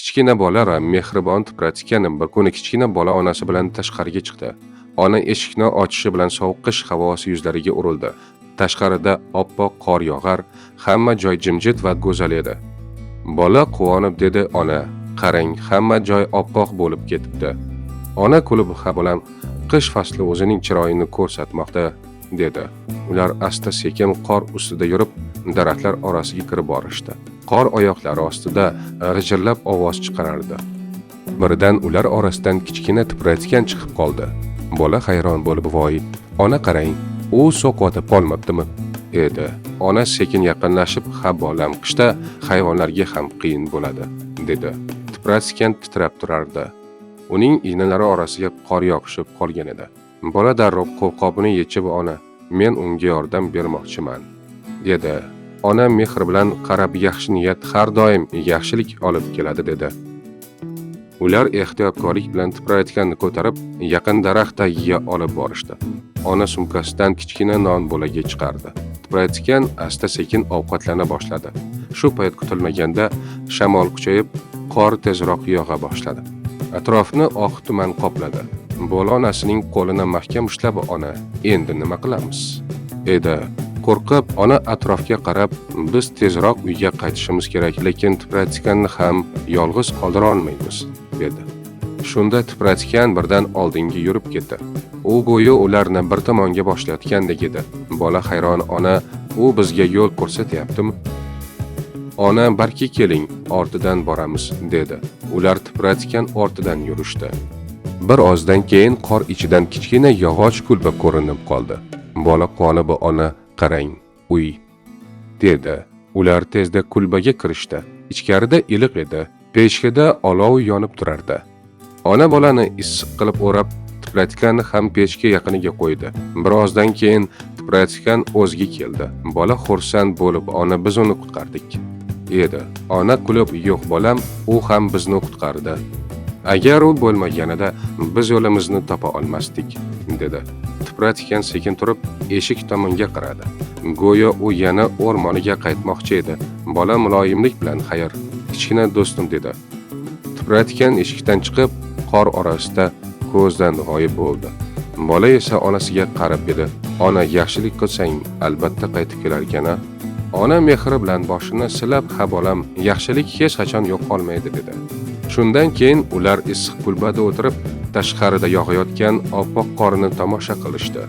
Kichkina bola va mehribon tipratikan bir kuni kichkina bola onasi bilan tashqariga chiqdi. Ona eshikni ochishi bilan sovuq qish havosi yuzlariga urildi. Tashqarida oppoq qor yog'ar, hamma joy jimjit va go'zal edi. Bola quvonib dedi: "Ona, qarang, hamma joy oppoq bo'lib ketibdi." Ona kulib: "Ha bolam, qish fasli o'zining chiroyini ko'rsatmoqda", dedi. Ular asta-sekin qor ustida yurib, daraxtlar orasiga kirib borishdi. Qor oyoqlari ostida g'ijirlab ovoz chiqarardi. Birdan ular orasidan kichkina tipratikan chiqib qoldi. Bola hayron bo'lib: "Voy, ona qarang, u so'qotib qolmabdimi?" edi. Ona sekin yaqinlashib: "Ha bolam, qishda hayvonlarga ham qiyin bo'ladi", dedi. Tipratikan titrab turardi. Uning iynalari orasiga qor yog'ishib qolgan edi. Bola darrov qo'lqopini yechib: "Ona, men unga yordam bermoqchiman", dedi. Ona mehr bilan qarab: "Yaxshi niyat har doim yaxshilik olib keladi", dedi. Ular ehtiyotkorlik bilan tiprayotganini ko'tarib, yaqin daraxt tagiga olib borishdi. Ona sumkasidan kichkina non bo'lagi chiqardi. Tiprayotgan asta-sekin ovqatlana boshladi. Shu payt kutilmaganda shamol kuchayib, qor tezroq yog'a boshladi. Atrofni oq tuman qopladi. Bola onasining qo'lini mahkam ushlab: "Ona, endi nima qilamiz?" edi. Qo'rqib, ona atrofga qarab: "Biz tezroq uyga qaytishimiz kerak, lekin tipratikanni ham yolg'iz qoldira olmaymiz", dedi. Shunda tipratikan birdan oldinga yurib ketdi. U go'yo ularni bir tomonga boshlayotgandek edi. Bola hayron: "Ona, u bizga yo'l ko'rsatyaptimi?" "Ona, balki keling, ortidan boramiz", dedi. Ular tipratikan ortidan yurishdi. Bir ozdan keyin qor ichidan kichkina yog'och kulba ko'rinib qoldi. Bola quvonib: "Ona, qarang, uy", dedi. Ular tezda kulbaga kirishdi. Ichkarida iliq edi. Pechkada olov yonib turardi. Ona bolani issiq qilib o'rab, tipratikanni ham pechka yaqiniga qo'ydi. Birozdan keyin tipratikan o'ziga keldi. Bola xursand bo'lib: "Ona, biz uni qutqardik", dedi. Ona kulib: "Yo'q bolam, u ham bizni qutqardi. Agar u bo'lmaganida biz yo'limizni topa olmasdik", dedi. Tipratikan sekin turib eshik tomonga qaradi. Go'yo u yana o'rmoniga qaytmoqchi edi. Bola muloyimlik bilan: "Xayr, kichkina do'stim", dedi. Tipratikan eshikdan chiqib, qor orasida ko'zdan g'oyib bo'ldi. Bola esa onasiga qarab edi. "Ona, yaxshilik qilsang, albatta qaytib kelarkan-a?" Ona mehri bilan boshini silab: "Ha bolam, yaxshilik hech qachon yo'qolmaydi", dedi. Shundan keyin ular issiq kulbada o'tirib, tashqarida yog'ayotgan oppoq qorni tomosha qilishdi.